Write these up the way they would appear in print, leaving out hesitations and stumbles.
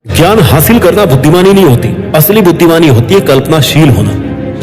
ज्ञान हासिल करना बुद्धिमानी नहीं होती, असली बुद्धिमानी होती है कल्पनाशील होना।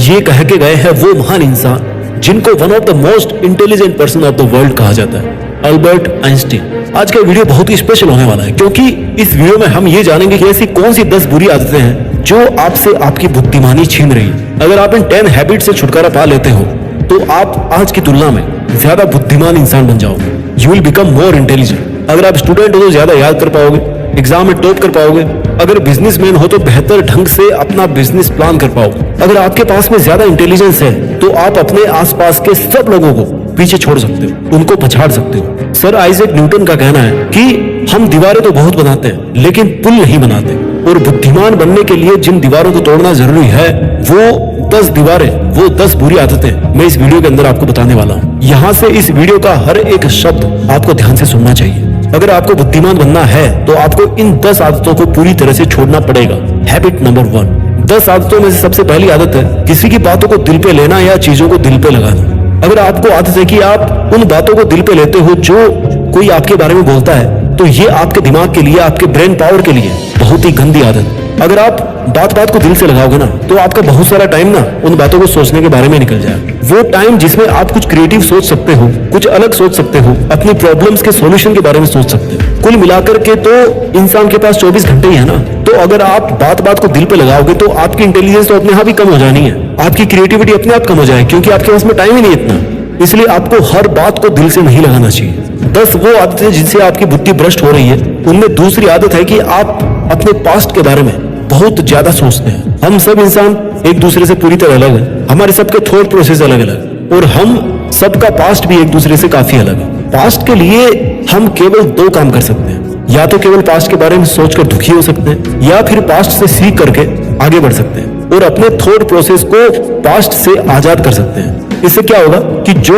ये कह के गए हैं वो महान इंसान जिनको one of the most intelligent person of the world कहा जाता है, अल्बर्ट आइंस्टीन। आज का वीडियो बहुत ही स्पेशल होने वाला है क्योंकि इस वीडियो में हम ये जानेंगे कि ऐसी कौन सी 10 बुरी आदतें हैं जो आपसे आपकी बुद्धिमानी छीन रही है। अगर आप इन 10 हैबिट से छुटकारा पा लेते हो तो आप आज की तुलना में ज्यादा बुद्धिमान इंसान बन जाओगे। You will become more intelligent. अगर आप स्टूडेंट हो तो ज्यादा याद कर पाओगे, एग्जाम में टॉप कर पाओगे। अगर बिजनेसमैन हो तो बेहतर ढंग से अपना बिजनेस प्लान कर पाओगे। अगर आपके पास में ज्यादा इंटेलिजेंस है तो आप अपने आसपास के सब लोगों को पीछे छोड़ सकते हो, उनको पछाड़ सकते हो। सर आइजैक न्यूटन का कहना है कि हम दीवारें तो बहुत बनाते हैं लेकिन पुल नहीं बनाते, और बुद्धिमान बनने के लिए जिन दीवारों को तोड़ना जरूरी है वो 10 दीवारें, वो 10 बुरी आदतें मैं इस वीडियो के अंदर आपको बताने वाला हूँ। यहाँ से इस वीडियो का हर एक शब्द आपको ध्यान से सुनना चाहिए। अगर आपको बुद्धिमान बनना है तो आपको इन 10 आदतों को पूरी तरह से छोड़ना पड़ेगा। Habit number 1। 10 आदतों में से सबसे पहली आदत है किसी की बातों को दिल पे लेना या चीजों को दिल पे लगाना। अगर आपको आदत है कि आप उन बातों को दिल पे लेते हो जो कोई आपके बारे में बोलता है तो ये आपके दिमाग के लिए, आपके ब्रेन पावर के लिए बहुत ही गंदी आदत है। अगर आप बात बात को दिल से लगाओगे ना तो आपका बहुत सारा टाइम ना उन बातों को सोचने के बारे में निकल जाएगा। वो टाइम जिसमें आप कुछ क्रिएटिव सोच सकते हो, कुछ अलग सोच सकते हो, अपनी प्रॉब्लम्स के सॉल्यूशन के बारे में सोच सकते हो। कुल मिलाकर के तो इंसान के पास 24 घंटे ही है ना, तो अगर आप बात बात को दिल पे लगाओगे तो आपकी इंटेलिजेंस तो अपने आप ही कम हो जानी है, आपकी क्रिएटिविटी अपने आप कम हो जाएगी क्योंकि आपके पास में टाइम ही नहीं इतना। इसलिए आपको हर बात को दिल से नहीं लगाना चाहिए। 10 वो आदतें जिनसे आपकी बुद्धि भ्रष्ट हो रही है। उनमें दूसरी आदत है कि आप अपने पास्ट के बारे में बहुत ज्यादा सोचते हैं। हम सब इंसान एक दूसरे से पूरी तरह अलग है, हमारे सबके थॉट प्रोसेस अलग अलग, और हम सबका पास्ट भी एक दूसरे से काफी अलग है। पास्ट के लिए हम केवल 2 काम कर सकते हैं, या तो केवल पास्ट के बारे में सोचकर दुखी हो सकते हैं या फिर पास्ट से सीख करके आगे बढ़ सकते हैं और अपने थॉट प्रोसेस को पास्ट से आजाद कर सकते हैं। इससे क्या होगा कि जो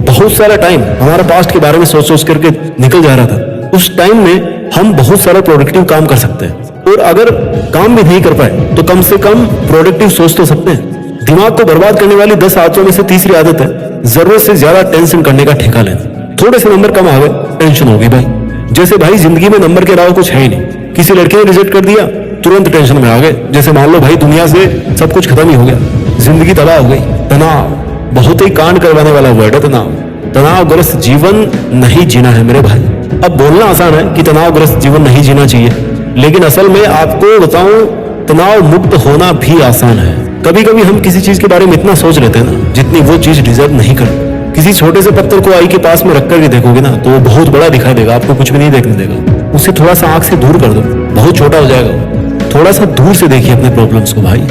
बहुत सारा टाइम हमारा पास्ट के बारे में सोच सोच करके निकल जा रहा था, उस टाइम में हम बहुत सारा प्रोडक्टिव काम कर सकते हैं, और अगर काम भी नहीं कर पाए तो कम से कम प्रोडक्टिव सोच तो सकते हैं। दिमाग को बर्बाद करने वाली 10 आदतों में से तीसरी आदत है जरूरत से ज्यादा टेंशन करने का ठेका लेना। थोड़े से नंबर कम आ गए, टेंशन हो गई भाई। जैसे भाई जिंदगी में नंबर के अलावा कुछ है ही नहीं। किसी लड़के ने रिजेक्ट कर दिया, तुरंत टेंशन में आ गए। जैसे मान लो भाई दुनिया से सब कुछ खत्म ही हो गया, जिंदगी तबाह हो गई। तनाव बहुत ही कांड करवाने वाला वर्ड है तनाव। तनावग्रस्त जीवन नहीं जीना है मेरे भाई। अब बोलना आसान है कि तनावग्रस्त जीवन नहीं जीना चाहिए, लेकिन असल में आपको बताऊं तनाव मुक्त होना भी आसान है। कभी कभी हम किसी चीज के बारे में इतना सोच लेते हैं ना जितनी वो चीज डिजर्व नहीं करती। किसी छोटे से पत्थर को आई के पास में रखकर के देखोगे ना तो वो बहुत बड़ा दिखाई देगा, आपको कुछ भी नहीं देखने देगा। उसे थोड़ा सा आंख से दूर कर दो, बहुत छोटा हो जाएगा। थोड़ा सा दूर से देखिए अपने प्रॉब्लम्स को भाई।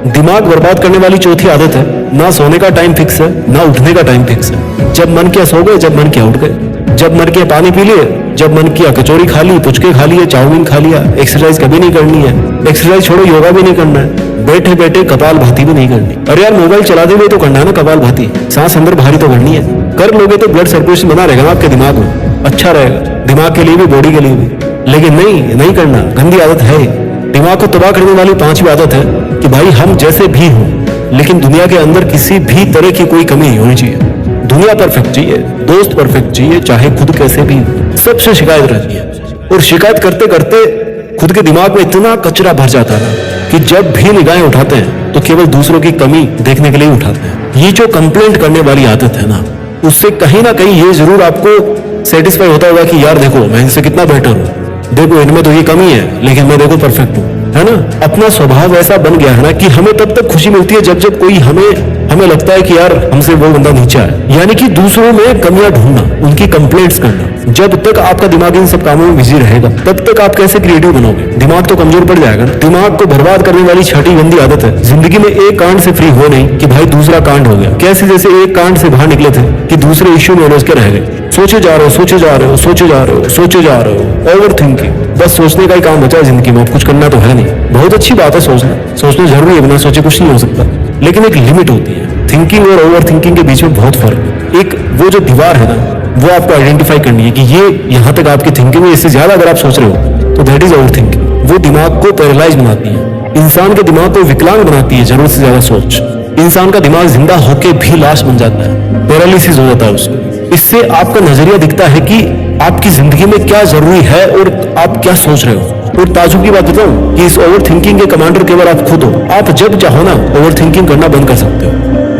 दिमाग बर्बाद करने वाली चौथी आदत है ना सोने का टाइम फिक्स है ना उठने का टाइम फिक्स है। जब मन किया सो गए, जब मन किया उठ गए, जब मन किया पानी पी लिए, जब मन किया कचौरी खा ली, पुचके खा लिए, चाउमीन खा लिया। एक्सरसाइज कभी नहीं करनी है, एक्सरसाइज छोड़ो योगा भी नहीं करना है, बैठे बैठे कपाल भाती भी नहीं करनी। अरे यार मोबाइल चलाते हुए तो करना है ना कपाल भाती, सांस अंदर बाहरी तो करनी है। कर लोगे तो ब्लड सर्कुलेशन बना रहेगा ना आपके दिमाग में, अच्छा रहेगा दिमाग के लिए भी बॉडी के लिए भी। लेकिन नहीं करना, गंदी आदत है। दिमाग को तबाह करने वाली 5वीं आदत है कि भाई हम जैसे भी हों लेकिन दुनिया के अंदर किसी भी तरह की कोई कमी नहीं होनी चाहिए। दुनिया परफेक्ट चाहिए, दोस्त परफेक्ट चाहिए, चाहे खुद कैसे भी। सबसे शिकायत रहती है और शिकायत करते करते खुद के दिमाग में इतना कचरा भर जाता है कि जब भी निगाहें उठाते हैं तो केवल दूसरों की कमी देखने के लिए उठाते हैं। ये जो कंप्लेंट करने वाली आदत है ना, उससे कहीं ना कहीं ये जरूर आपको सेटिस्फाई होता होगा कि यार देखो मैं इनसे कितना बेटर हूँ, देखो इनमें तो ये कमी है लेकिन मैं देखो परफेक्ट हूँ, है ना। अपना स्वभाव ऐसा बन गया है ना कि हमें तब तक खुशी मिलती है जब कोई हमें लगता है कि यार हमसे वो बंदा नीचा है। यानी कि दूसरों में कमियां ढूंढना, उनकी कंप्लेंट्स करना। जब तक आपका दिमाग इन सब कामों में बिजी रहेगा तब तक आप कैसे क्रिएटिव बनोगे? दिमाग तो कमजोर पड़ जाएगा ना। दिमाग को बर्बाद करने वाली 6ठी गंदी आदत है जिंदगी में एक कांड से फ्री हो नहीं कि भाई दूसरा कांड हो गया। कैसे जैसे एक कांड से बाहर निकले थे कि दूसरे इश्यू में उलझ के रह गए। सोचे जा रहे हो, सोचे जा रहे हो, सोचे जा रहे हो, सोचे जा रहे हो, ओवर थिंकिंग। बस सोचने का ही काम बचा है जिंदगी में, कुछ करना तो है नहीं। बहुत अच्छी बात है सोचना जरूरी है, बिना सोचे कुछ नहीं हो सकता, लेकिन एक लिमिट होती है। थिंकिंग और ओवर थिंकिंग के बीच में बहुत फर्क है। एक वो जो दीवार है ना वो आपको आइडेंटिफाई करनी है कि ये यहाँ तक आपकी थिंकिंग है, इससे ज्यादा अगर आप सोच रहे हो तो दैट इज ओवर थिंकिंग। वो दिमाग को पैरालाइज बनाती है, इंसान के दिमाग को विकलांग बनाती है। जरूरत से ज्यादा सोच इंसान का दिमाग जिंदा होके भी लाश बन जाता है, पैरालिसिस हो जाता है उसको। इससे आपका नजरिया दिखता है कि आपकी जिंदगी में क्या जरूरी है और आप क्या सोच रहे हो। और ताजुब की बात बताऊं कि इस ओवर थिंकिंग के कमांडर केवल आप खुद हो। आप जब चाहो ना ओवर थिंकिंग करना बंद कर सकते हो।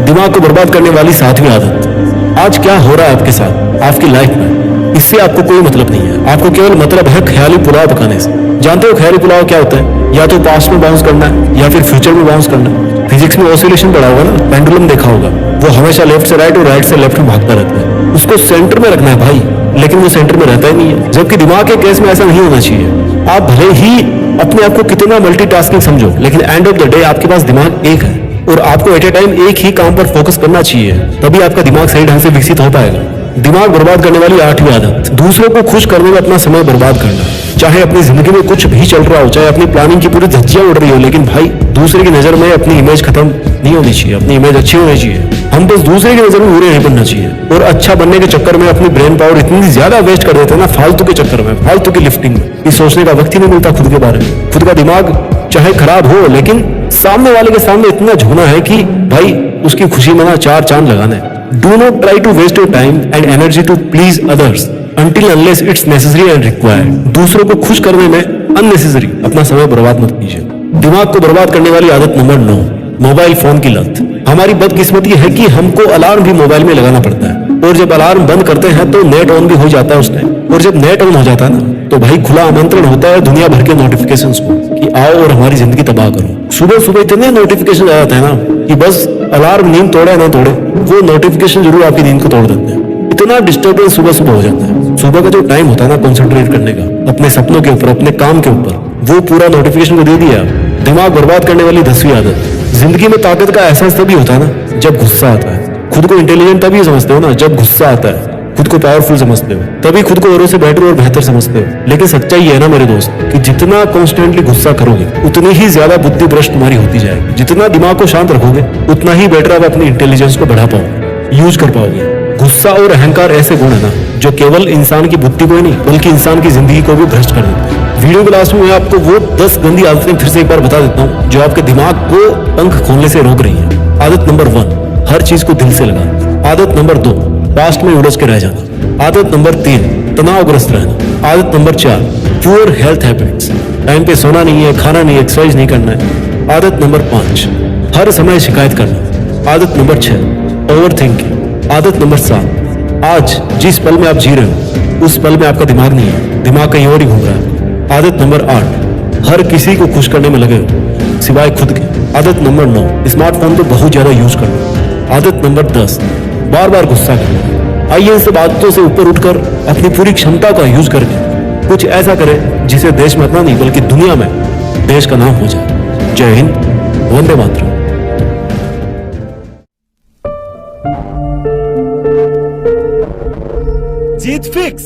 दिमाग को बर्बाद करने वाली 7वीं आदत। आज क्या हो रहा है आपके साथ, आपकी लाइफ में, इससे आपको कोई मतलब नहीं है। आपको केवल मतलब है ख्याली पुलाव पकाने से। जानते हो ख्याली पुलाव क्या होता है? या तो पास्ट में बाउंस करना है या फिर फ्यूचर में बाउंस करना है। फिजिक्स में ऑसिलेशन पढ़ा होगा ना, पेंडुलम देखा होगा, वो हमेशा लेफ्ट से राइट और राइट से लेफ्ट में भागता रहता है। उसको सेंटर में रखना है भाई, लेकिन वो सेंटर में रहता ही नहीं है। जबकि दिमाग के केस में ऐसा नहीं होना चाहिए। आप भले ही अपने आप को कितना मल्टीटास्किंग समझो, लेकिन एंड ऑफ द डे आपके पास दिमाग एक है और आपको एट ए टाइम एक ही काम पर फोकस करना चाहिए, तभी आपका दिमाग सही ढंग से विकसित हो पाएगा। दिमाग बर्बाद करने वाली 8वीं आदत, दूसरों को खुश करने में अपना समय बर्बाद करना। चाहे अपनी जिंदगी में कुछ भी चल रहा हो, चाहे अपनी प्लानिंग की पूरी धज्जियां उड़ रही हो, लेकिन भाई दूसरे की नजर में अपनी इमेज खत्म नहीं होनी चाहिए, अपनी इमेज अच्छी होनी चाहिए। हम बस दूसरे की नजर में बुरे नहीं बनना चाहिए। और अच्छा बनने के चक्कर में अपनी ब्रेन पावर इतनी ज्यादा वेस्ट कर देते हैं ना, फालतू के चक्कर में, फालतू की लिफ्टिंग में, कि सोचने का वक्त ही नहीं मिलता खुद के बारे में। खुद का दिमाग चाहे खराब हो, लेकिन सामने वाले के सामने इतना झुकना है कि भाई उसकी खुशी में ना 4 चांद लगाना है। Do not try to waste your time and energy to please others until unless it's necessary and required। दूसरों को खुश करने में अननेसेसरी अपना समय बर्बाद मत कीजिए। दिमाग को बर्बाद करने वाली आदत नंबर 9, मोबाइल फोन की लत। हमारी बदकिस्मती है कि हमको अलार्म भी मोबाइल में लगाना पड़ता है, और जब अलार्म बंद करते हैं तो नेट ऑन भी हो जाता है उस टाइम। और जब नेट ऑन हो जाता है ना, तो भाई खुला आमंत्रण होता है दुनिया भर के नोटिफिकेशंस को कि आओ और हमारी जिंदगी तबाह करो। सुबह सुबह इतने नोटिफिकेशन आ जाते हैं ना कि बस अलार्म नींद तोड़े ना तोड़े, वो नोटिफिकेशन जरूर आपकी नींद को तोड़ देते हैं। इतना डिस्टर्बेंस सुबह सुबह हो जाता है। सुबह का जो टाइम होता है ना कंसंट्रेट करने का अपने सपनों के ऊपर, अपने काम के ऊपर, वो पूरा नोटिफिकेशन को दे दिया। दिमाग बर्बाद करने वाली 10वीं आदत, जिंदगी में ताकत का एहसास तभी होता है ना जब गुस्सा आता है। खुद को इंटेलिजेंट तभी समझते हो ना जब गुस्सा आता है, खुद को पावरफुल समझते हो, तभी खुद को औरों से बेटर और बेहतर समझते हो। लेकिन सच्चाई है ना मेरे दोस्त कि जितना कॉन्स्टेंटली गुस्सा करोगे उतनी ही ज्यादा बुद्धि भ्रष्ट तुम्हारी होती जाएगी। जितना दिमाग को शांत रखोगे उतना ही बेटर आप अपनी इंटेलिजेंस को बढ़ा पाओगे, यूज कर पाओगे। गुस्सा और अहंकार ऐसे गुण है ना जो केवल इंसान की बुद्धि को ही नहीं बल्कि इंसान की जिंदगी को भी भ्रष्ट कर देते हैं। वीडियो के लास्ट में मैं आपको वो 10 गंदी आदतें फिर से एक बार बता देता हूँ जो आपके दिमाग को पंख खोलने से रोक रही है। आदत नंबर 1, हर चीज को दिल से लगाना। आदत नंबर 2, पास्ट में उलझ के रह जाना। आदत नंबर 3, तनावग्रस्त रहना। आदत number 4, poor health habits, time पे सोना नहीं है, खाना नहीं है, एक्सरसाइज नहीं करना है। आदत नंबर 5, हर समय शिकायत करना। आदत नंबर 6, ओवर थिंकिंग। आदत नंबर 7, आज जिस पल में आप जी रहे हो उस पल में आपका दिमाग नहीं है, दिमाग कहीं और ही घूम रहा है। आदत नंबर 8, हर किसी को खुश करने में लगे हो सिवाय खुद के। आदत नंबर 9, स्मार्टफोन को बहुत ज्यादा यूज करना। आदत नंबर 10, बार बार गुस्सा करना। आइए इन सब आदतों से ऊपर उठकर अपनी पूरी क्षमता का यूज करके कुछ ऐसा करें जिसे देश में अपना नहीं बल्कि दुनिया में देश का नाम हो जाए। जय हिंद, वंदे मातरम। जीत फिक्स।